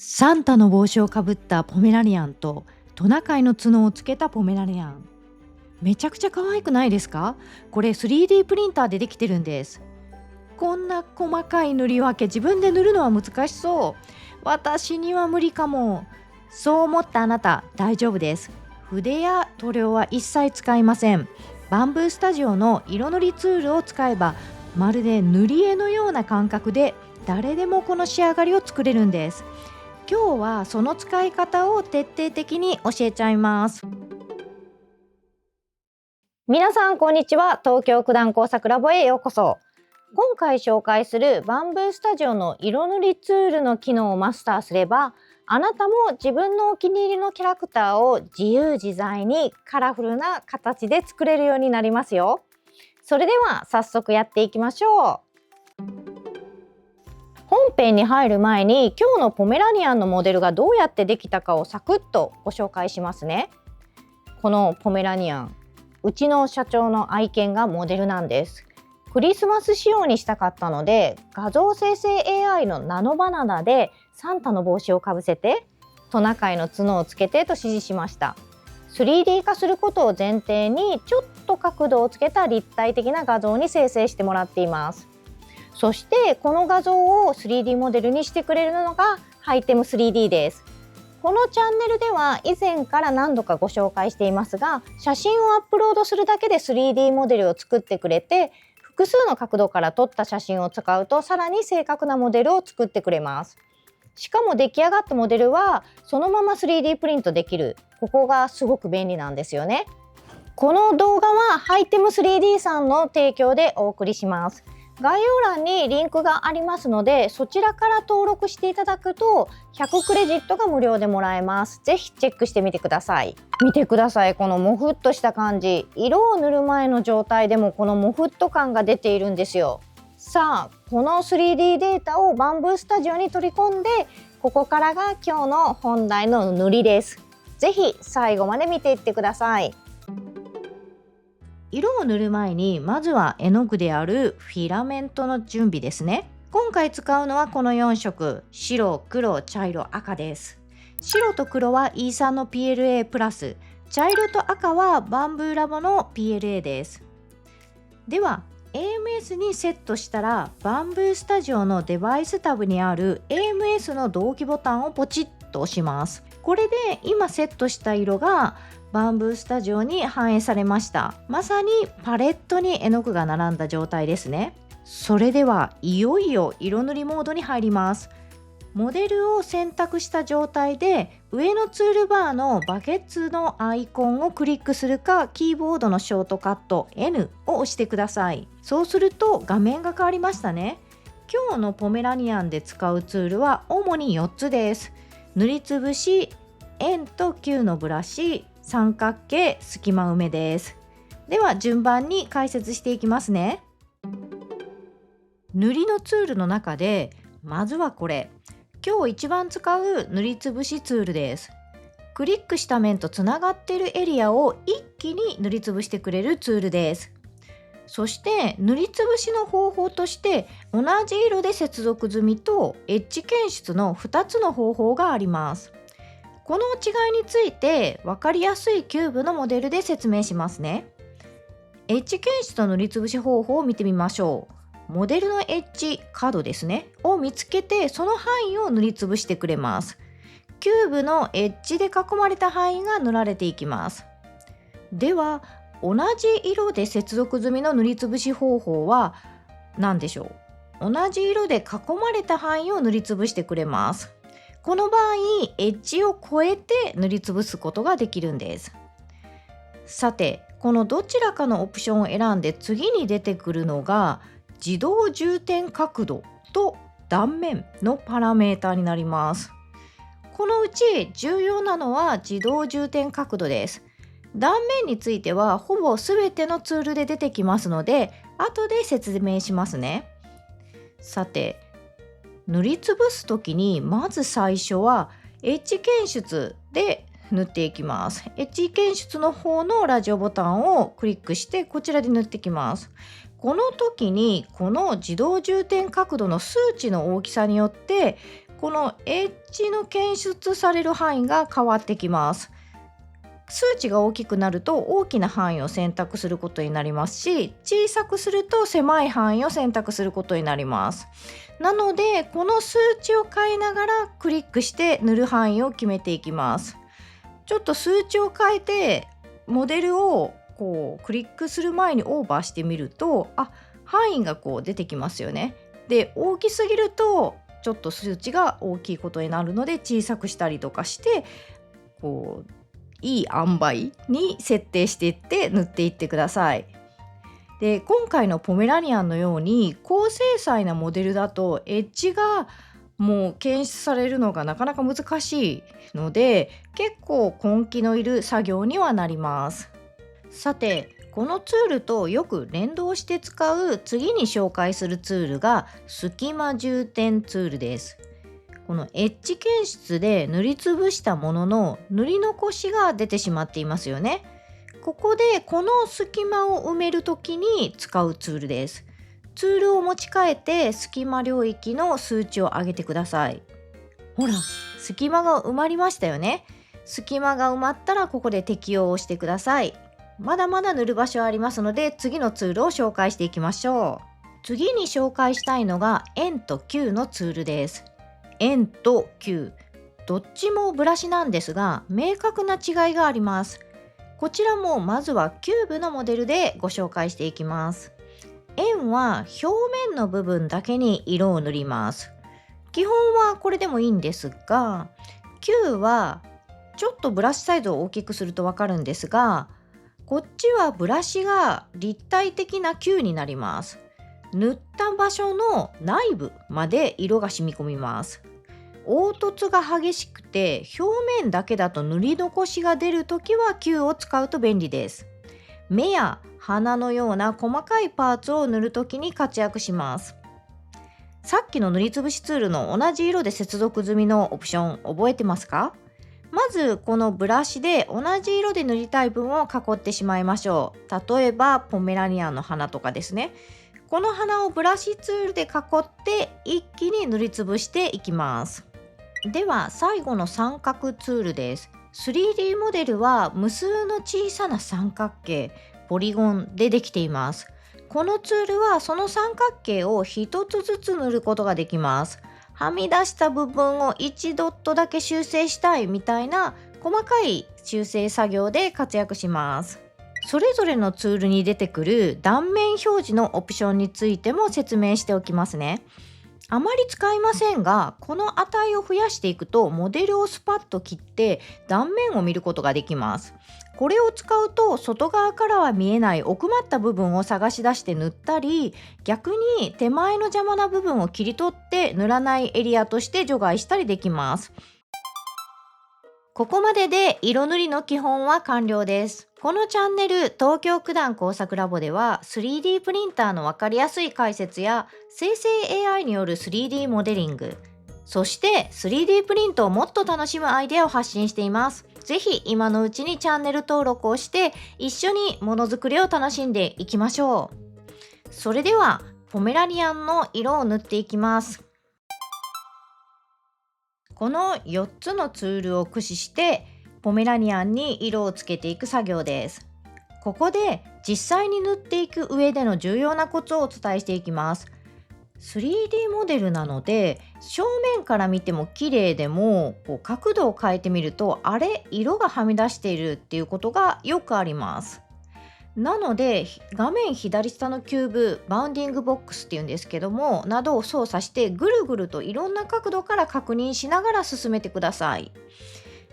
サンタの帽子をかぶったポメラニアンとトナカイの角をつけたポメラニアン、めちゃくちゃ可愛くないですか？これ 3D プリンターでできてるんです。こんな細かい塗り分け自分で塗るのは難しそう。私には無理かも。そう思ったあなた大丈夫です。筆や塗料は一切使いません。バンブースタジオの色塗りツールを使えば、まるで塗り絵のような感覚で誰でもこの仕上がりを作れるんです。今日はその使い方を徹底的に教えちゃいます。皆さんこんにちは。東京九段工作ラボへようこそ。今回紹介するバンブースタジオの色塗りツールの機能をマスターすれば、あなたも自分のお気に入りのキャラクターを自由自在にカラフルな形で作れるようになりますよ。それでは早速やっていきましょう。本編に入る前に今日のポメラニアンのモデルがどうやってできたかをサクッとご紹介しますね。このポメラニアン、うちの社長の愛犬がモデルなんです。クリスマス仕様にしたかったので、画像生成 AI のナノバナナでサンタの帽子をかぶせて、トナカイの角をつけてと指示しました。3D 化することを前提にちょっと角度をつけた立体的な画像に生成してもらっています。そしてこの画像を 3D モデルにしてくれるのがハイテム 3D です。このチャンネルでは以前から何度かご紹介していますが、写真をアップロードするだけで 3D モデルを作ってくれて、複数の角度から撮った写真を使うとさらに正確なモデルを作ってくれます。しかも出来上がったモデルはそのまま 3D プリントできる。ここがすごく便利なんですよね。この動画はハイテム 3D さんの提供でお送りします。概要欄にリンクがありますので、そちらから登録していただくと100クレジットが無料でもらえます。ぜひチェックしてみてください。見てください、このモフっとした感じ。色を塗る前の状態でもこのモフっと感が出ているんですよ。さあ、この 3D データをバンブースタジオに取り込んで、ここからが今日の本題の塗りです。ぜひ最後まで見ていってください。色を塗る前にまずは絵の具であるフィラメントの準備ですね。今回使うのはこの4色、白、黒、茶色、赤です。白と黒は E さんの PLA プラス、茶色と赤はバンブーラボの PLA です。では AMS にセットしたら、バンブースタジオのデバイスタブにある AMS の同期ボタンをポチッと押します。これで今セットした色がバンブースタジオに反映されました。まさにパレットに絵の具が並んだ状態ですね。それではいよいよ色塗りモードに入ります。モデルを選択した状態で上のツールバーのバケツのアイコンをクリックするか、キーボードのショートカット N を押してください。そうすると画面が変わりましたね。今日のポメラニアンで使うツールは主に4つです。塗りつぶし、円と球のブラシ、三角形、隙間埋めです。では順番に解説していきますね。塗りのツールの中でまずはこれ、今日一番使う塗りつぶしツールです。クリックした面とつながっているエリアを一気に塗りつぶしてくれるツールです。そして塗りつぶしの方法として、同じ色で接続済みとエッジ検出の2つの方法があります。この違いについて分かりやすいキューブのモデルで説明しますね。エッジ検出と塗りつぶし方法を見てみましょう。モデルのエッジ、角ですね、を見つけてその範囲を塗りつぶしてくれます。キューブのエッジで囲まれた範囲が塗られていきます。では同じ色で接続済みの塗りつぶし方法は何でしょう。同じ色で囲まれた範囲を塗りつぶしてくれます。この場合エッジを越えて塗りつぶすことができるんです。さて、このどちらかのオプションを選んで次に出てくるのが自動充填角度と断面のパラメータになります。このうち重要なのは自動充填角度です。断面についてはほぼ全てのツールで出てきますので、後で説明しますね。さて、塗りつぶすときにまず最初はエッジ検出で塗っていきます。エッジ検出の方のラジオボタンをクリックしてこちらで塗ってきます。この時にこの自動充填角度の数値の大きさによってこのエッジの検出される範囲が変わってきます。数値が大きくなると大きな範囲を選択することになりますし、小さくすると狭い範囲を選択することになります。なのでこの数値を変えながらクリックして塗る範囲を決めていきます。ちょっと数値を変えてモデルをクリックする前にオーバーしてみると、範囲が出てきますよね。で、大きすぎるとちょっと数値が大きいことになるので小さくしたりとかして、いい塩梅に設定していって塗っていってください。で、今回のポメラニアンのように高精細なモデルだとエッジがもう検出されるのがなかなか難しいので、結構根気のいる作業にはなります。さて、このツールとよく連動して使う次に紹介するツールが隙間充填ツールです。このエッジ検出で塗りつぶしたものの塗り残しが出てしまっていますよね。ここでこの隙間を埋めるときに使うツールです。ツールを持ち替えて隙間領域の数値を上げてください。ほら、隙間が埋まりましたよね。隙間が埋まったらここで適用をしてください。まだまだ塗る場所ありますので、次のツールを紹介していきましょう。次に紹介したいのが円と球のツールです。円と球、どっちもブラシなんですが明確な違いがあります。こちらもまずはキューブのモデルでご紹介していきます。円は表面の部分だけに色を塗ります。基本はこれでもいいんですが、球はちょっとブラシサイズを大きくするとわかるんですが、こっちはブラシが立体的な球になります。塗った場所の内部まで色が染み込みます。凹凸が激しくて表面だけだと塗り残しが出るときは球を使うと便利です。目や鼻のような細かいパーツを塗るときに活躍します。さっきの塗りつぶしツールの同じ色で接続済みのオプション覚えてますか？まずこのブラシで同じ色で塗りたい分を囲ってしまいましょう。例えばポメラニアンの花とかですね。この花をブラシツールで囲って一気に塗りつぶしていきます。では最後の三角ツールです。 3D モデルは無数の小さな三角形、ポリゴンでできています。このツールはその三角形を一つずつ塗ることができます。はみ出した部分を1ドットだけ修正したいみたいな細かい修正作業で活躍します。それぞれのツールに出てくる断面表示のオプションについても説明しておきますね。あまり使いませんが、この値を増やしていくとモデルをスパッと切って断面を見ることができます。これを使うと外側からは見えない奥まった部分を探し出して塗ったり、逆に手前の邪魔な部分を切り取って塗らないエリアとして除外したりできます。ここまでで色塗りの基本は完了です。このチャンネル東京九段工作ラボでは 3D プリンターのわかりやすい解説や生成 AI による 3D モデリング、そして 3D プリントをもっと楽しむアイデアを発信しています。ぜひ今のうちにチャンネル登録をして一緒にものづくりを楽しんでいきましょう。それではポメラニアンの色を塗っていきます。この4つのツールを駆使してポメラニアンに色をつけていく作業です。ここで実際に塗っていく上での重要なコツをお伝えしていきます。3D モデルなので正面から見ても綺麗でも角度を変えてみると色がはみ出しているっていうことがよくあります。なので画面左下のキューブ、バウンディングボックスっていうんですけどもなどを操作してぐるぐるといろんな角度から確認しながら進めてください。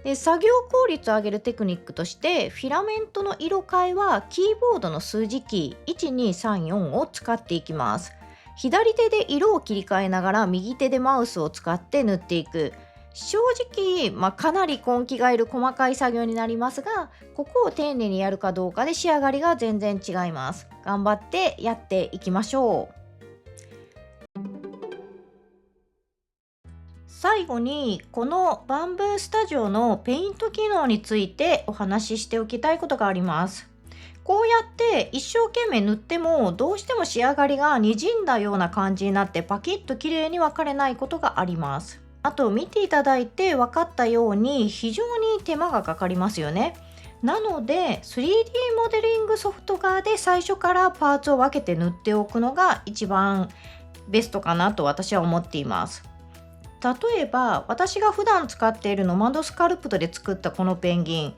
で、作業効率を上げるテクニックとしてフィラメントの色変えはキーボードの数字キー1234を使っていきます。左手で色を切り替えながら右手でマウスを使って塗っていく。正直、かなり根気がいる細かい作業になりますが、ここを丁寧にやるかどうかで仕上がりが全然違います。頑張ってやっていきましょう。最後にこのバンブースタジオのペイント機能についてお話ししておきたいことがあります。こうやって一生懸命塗ってもどうしても仕上がりが滲んだような感じになってパキッと綺麗に分かれないことがあります。あと見ていただいて分かったように非常に手間がかかりますよね。なので 3D モデリングソフト側で最初からパーツを分けて塗っておくのが一番ベストかなと私は思っています。例えば私が普段使っているノマドスカルプトで作ったこのペンギン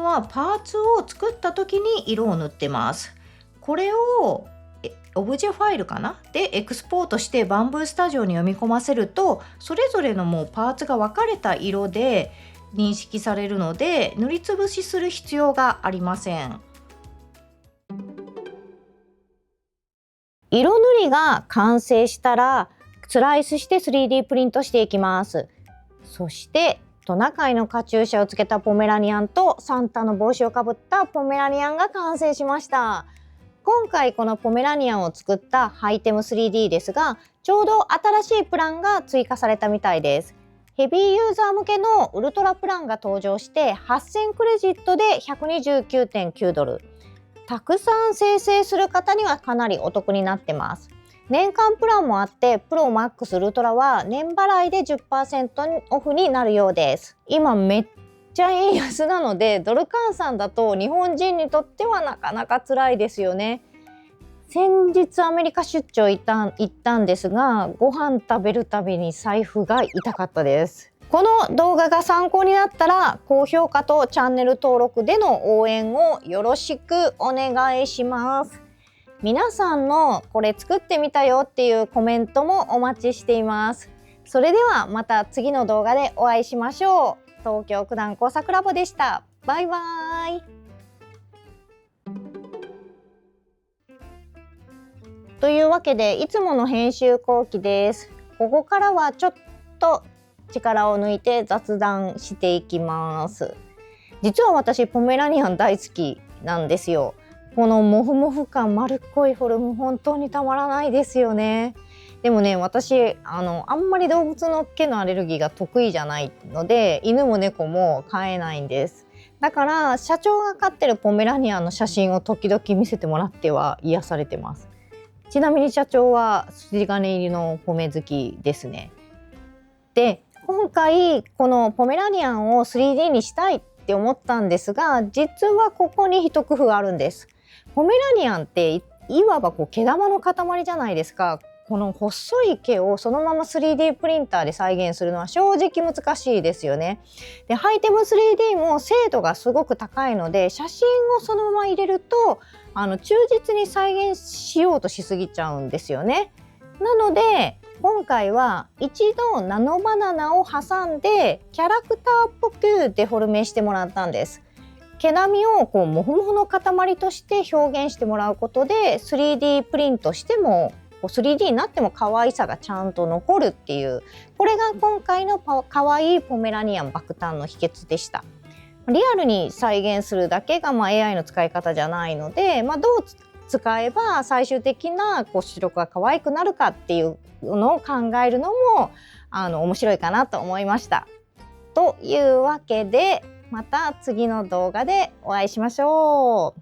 はパーツを作った時に色を塗ってます。これをオブジェファイルかなでエクスポートしてバンブースタジオに読み込ませると、それぞれのもうパーツが分かれた色で認識されるので塗りつぶしする必要がありません。色塗りが完成したらスライスして 3D プリントしていきます。そしてトナカイのカチューシャをつけたポメラニアンとサンタの帽子をかぶったポメラニアンが完成しました。今回このポメラニアンを作ったハイテム 3D ですが、ちょうど新しいプランが追加されたみたいです。ヘビーユーザー向けのウルトラプランが登場して8000クレジットで 129.9 ドル。たくさん生成する方にはかなりお得になってます。年間プランもあって、プロマックスウルトラは年払いで 10% オフになるようです。今めっちゃ円安なので、ドル換算だと日本人にとってはなかなか辛いですよね。先日アメリカ出張行ったんですが、ご飯食べるたびに財布が痛かったです。この動画が参考になったら高評価とチャンネル登録での応援をよろしくお願いします。皆さんのこれ作ってみたよっていうコメントもお待ちしています。それではまた次の動画でお会いしましょう。東京九段工作ラボでした。バイバーイ。というわけでいつもの編集後期です。ここからはちょっと力を抜いて雑談していきます。実は私ポメラニアン大好きなんですよ。このモフモフ感、丸っこいフォルム本当にたまらないですよね。でもね、私あんまり動物の毛のアレルギーが得意じゃないので、犬も猫も飼えないんです。だから社長が飼ってるポメラニアンの写真を時々見せてもらっては癒されてます。ちなみに社長は筋金入りのポメ好きですね。で、今回このポメラニアンを 3D にしたいって思ったんですが、実はここに一工夫があるんです。ポメラニアンっていわば毛玉の塊じゃないですか。この細い毛をそのまま 3D プリンターで再現するのは正直難しいですよね。で、ハイテム 3D も精度がすごく高いので、写真をそのまま入れると忠実に再現しようとしすぎちゃうんですよね。なので今回は一度ナノバナナを挟んでキャラクターっぽくデフォルメしてもらったんです。毛並みをモフモフの塊として表現してもらうことで 3D プリントしても 3D になっても可愛さがちゃんと残るっていう、これが今回の可愛いポメラニアン爆誕の秘訣でした。リアルに再現するだけがAI の使い方じゃないので、どう使えば最終的な出力が可愛くなるかっていうのを考えるのも面白いかなと思いました。というわけでまた次の動画でお会いしましょう。